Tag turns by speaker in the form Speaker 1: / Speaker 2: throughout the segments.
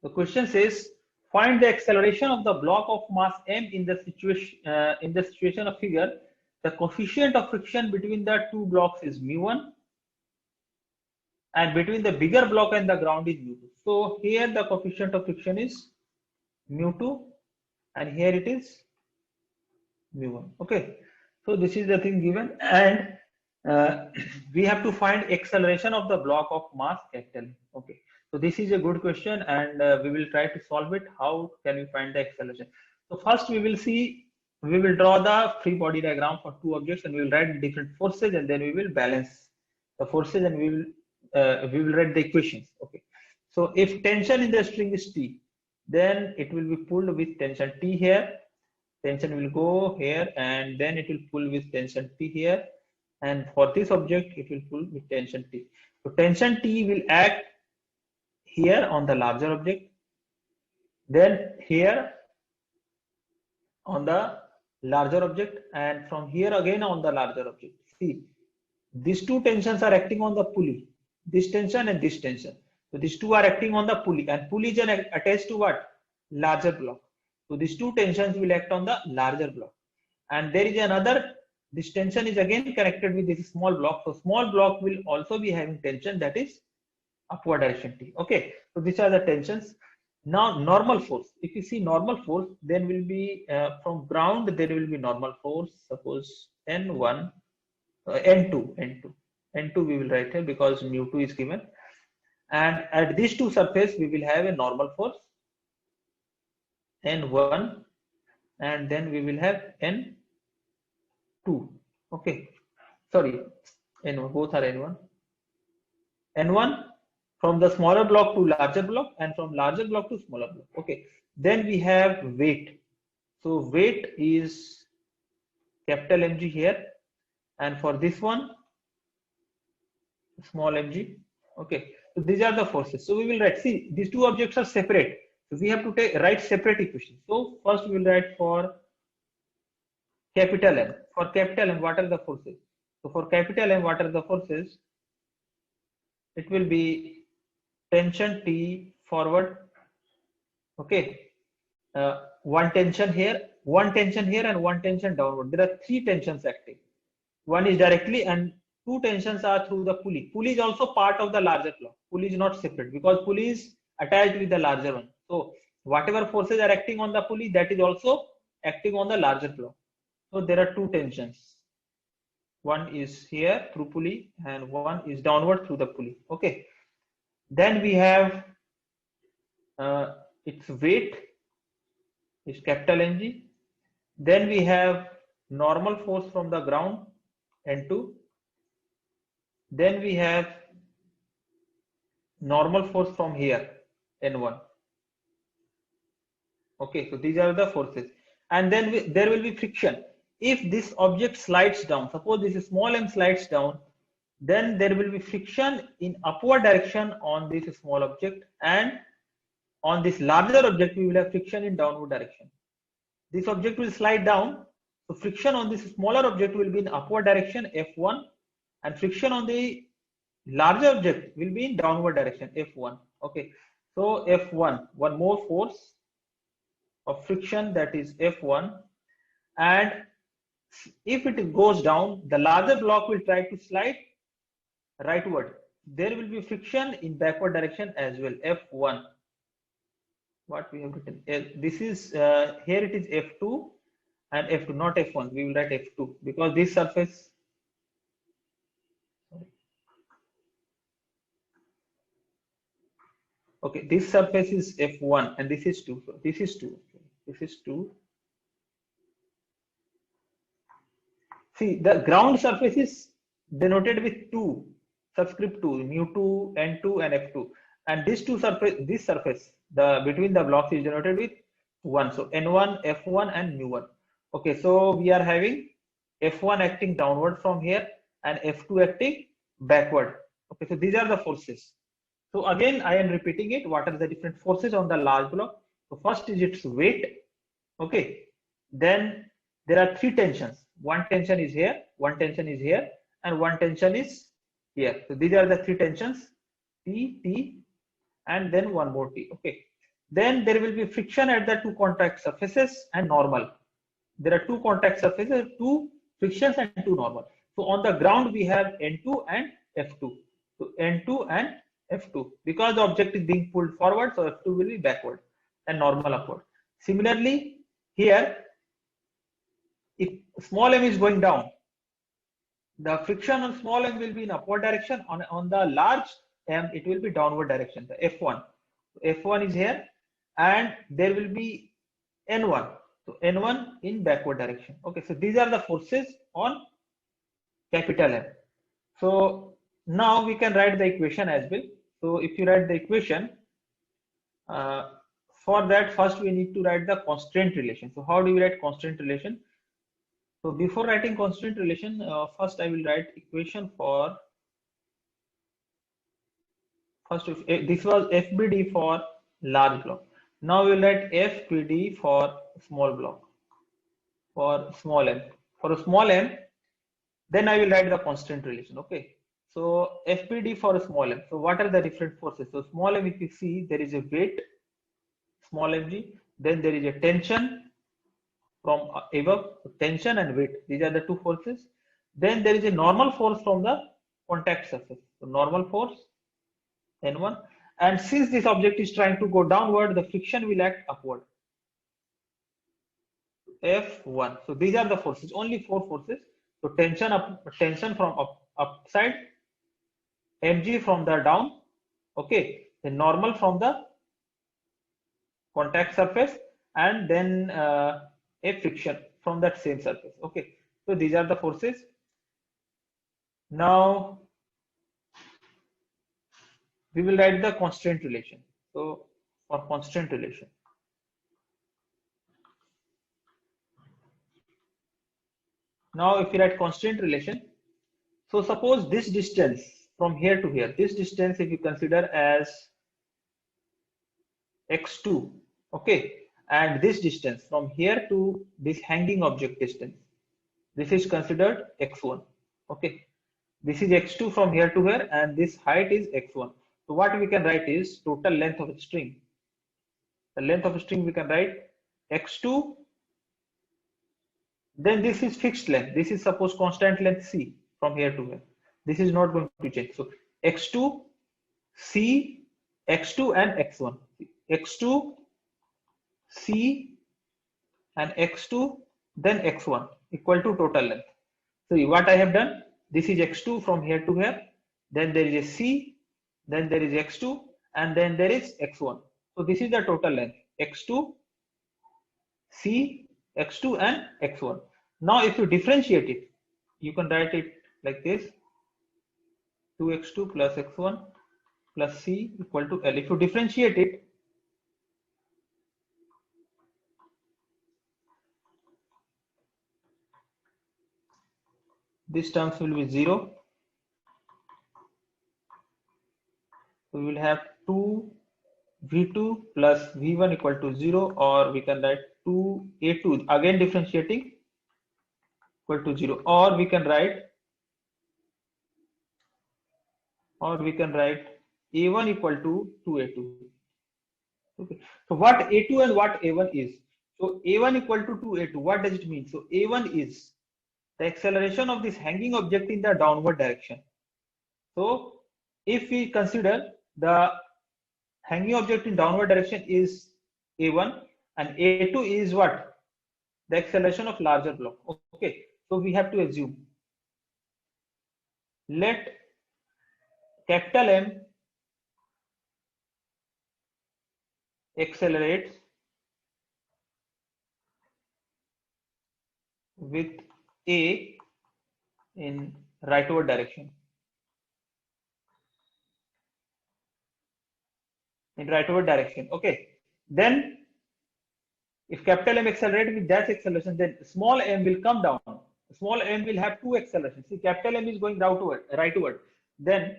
Speaker 1: The question says, find the acceleration of the block of mass m in the situation of figure. The coefficient of friction between the two blocks is mu1, and between the bigger block and the ground is mu2. So here the coefficient of friction is mu2, and here it is mu1. Okay, so this is the thing given, and we have to find acceleration of the block of mass capital. Okay, so this is a good question, and we will try to solve it. How can we find the acceleration? So first we will draw the free body diagram for two objects, and we will write different forces, and then we will balance the forces, and we will write the equations. Okay, so if tension in the string is T, then it will be pulled with tension T here. Tension will go here, and then it will pull with tension T here. And for this object, it will pull with tension T. So tension T will act here on the larger object, then here on the larger object, and from here again on the larger object. See, these two tensions are acting on the pulley, this tension and this tension. So these two are acting on the pulley, and pulley is attached to what? Larger block. So these two tensions will act on the larger block. And there is another, this tension is again connected with this small block. So small block will also be having tension, that is upward direction T. Okay, so these are the tensions. Now normal force, if you see normal force, then will be from ground there will be normal force, suppose N1, N2 we will write here because mu2 is given, and at these two surface we will have a normal force N1, and then we will have N2. Okay, sorry, N1, both are N1 from the smaller block to larger block, and from larger block to smaller block. Okay, then we have weight. So weight is capital Mg here, and for this one small mg. Okay, so these are the forces. So we will write, see, these two objects are separate, so we have to write separate equations. So first we will write for capital M. For capital M, what are the forces? So for capital M, what are the forces? It will be tension T forward. Okay, one tension here, one tension here, and one tension downward. There are three tensions acting. One is directly, and two tensions are through the pulley. Pulley is also part of the larger block. Pulley is not separate because pulley is attached with the larger one. So whatever forces are acting on the pulley, that is also acting on the larger block. So there are two tensions. One is here through pulley, and one is downward through the pulley. Okay. Then we have its weight is capital Mg. Then we have normal force from the ground, N2. Then we have normal force from here, N1. Okay, so these are the forces. And then there will be friction. If this object slides down, suppose this small m slides down, then there will be friction in upward direction on this small object, and on this larger object we will have friction in downward direction. This object will slide down, so friction on this smaller object will be in upward direction, F1, and friction on the larger object will be in downward direction, F1. Okay, so F1, one more force of friction, that is F1, and if it goes down, the larger block will try to slide rightward. There will be friction in backward direction as well, F1. What we have written, this is here it is F2 and F2, not F1. We will write F2 because this surface, okay, this surface is F1 and this is 2. So this is 2. This is 2. See, the ground surface is denoted with 2, subscript 2, mu2, N2, and F2. And this surface, the between the blocks is denoted with 1. So N1, F1, and mu1. Okay, so we are having F1 acting downward from here and F2 acting backward. Okay, so these are the forces. So again, I am repeating it. What are the different forces on the large block? So first is its weight. Okay, then there are three tensions. One tension is here, one tension is here, and one tension is here. So these are the three tensions, T, T, and then one more T. Okay, Then there will be friction at the two contact surfaces and normal. There are two contact surfaces, two frictions and two normal. So on the ground we have N2 and F2. So N2 and F2. Because the object is being pulled forward, so F2 will be backward and normal upward. Similarly, here, if small m is going down, the friction on small m will be in upward direction. On the large m, it will be downward direction, the F1. F1 is here, and there will be N1. So N1 in backward direction. Okay, so these are the forces on capital M. So now we can write the equation as well. So if you write the equation, for that first we need to write the constraint relation. So how do we write constraint relation? So before writing constraint relation, first I will write equation for this was FBD for large block. Now we will write FBD for small block, for small m. For a small m, then I will write the constraint relation. Okay. So FBD for a small m. So what are the different forces? So small m, if you see, there is a weight, small mg, then there is a tension from above, tension and weight. These are the two forces. Then there is a normal force from the contact surface. So normal force N1. And since this object is trying to go downward, the friction will act upward. F1. So these are the forces, only four forces. So tension from upside, mg from the down, okay, the normal from the contact surface, and then a friction from that same surface. Okay, so these are the forces. Now we will write the constraint relation. So for constraint relation, now if you write constraint relation, so suppose this distance from here to here, this distance if you consider as x2, okay, and this distance from here to this hanging object distance, this is considered x1, okay. This is x2 from here to here, and this height is x1. So what we can write is total length of a string. The length of a string we can write x2, then this is fixed length. This is suppose constant length c from here to here. This is not going to change. So x2, c, x2 and x1. x2, c and x2, then x1 equal to total length. So what I have done, this is x2 from here to here, then there is a c, then there is x2, and then there is x1. So this is the total length, x2, c, x2 and x1. Now if you differentiate it, you can write it like this, 2x2 plus x1 plus c equal to L. If you differentiate it, these terms will be 0. So we will have 2 v2 plus v1 equal to 0, or we can write 2a2, again differentiating, equal to 0, or we can write a1 equal to 2a2. Okay. So what a2 and what a1 is? So a1 equal to 2a2. What does it mean? So a1 is the acceleration of this hanging object in the downward direction. So if we consider the hanging object in downward direction is a1, and a2 is what? The acceleration of larger block. Okay. So we have to assume, let capital M accelerates with A in rightward direction. Okay. Then if capital M accelerates with that acceleration, then small m will come down. Small m will have two accelerations. See, capital M is going rightward. Then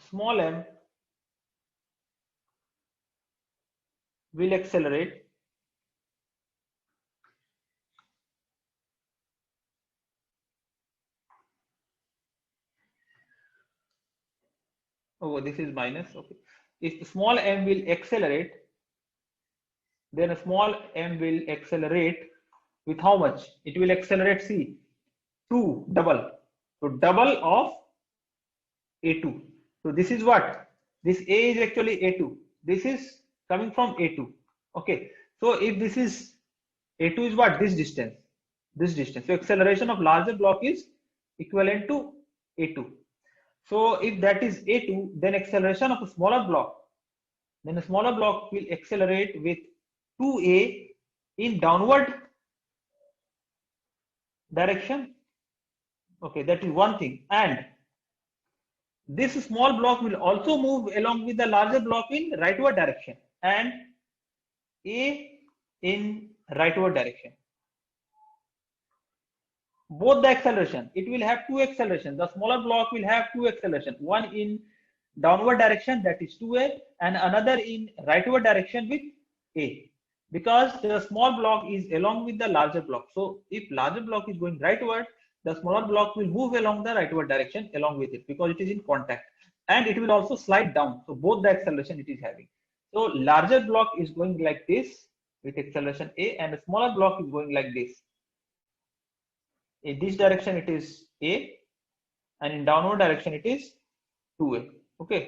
Speaker 1: small m will accelerate Oh, this is minus. Okay. If small m will accelerate, then a small m will accelerate with how much? It will accelerate, see, 2 double. So double of A2. So this is what? This A is actually A2. This is coming from A2. Okay. So if this is A2 is what? This distance. This distance. So acceleration of larger block is equivalent to A2. So if that is A2, then acceleration of a smaller block, then a smaller block will accelerate with 2A in downward direction. Okay, that is one thing. And this small block will also move along with the larger block in rightward direction and A in rightward direction. Both the acceleration, it will have two accelerations. The smaller block will have two acceleration, one in downward direction, that is 2A, and another in rightward direction with A, because the small block is along with the larger block. So if larger block is going rightward, the smaller block will move along the rightward direction along with it, because it is in contact, and it will also slide down. So both the acceleration it is having. So larger block is going like this with acceleration A, and the smaller block is going like this. In this direction it is A, and in downward direction it is 2A. Okay.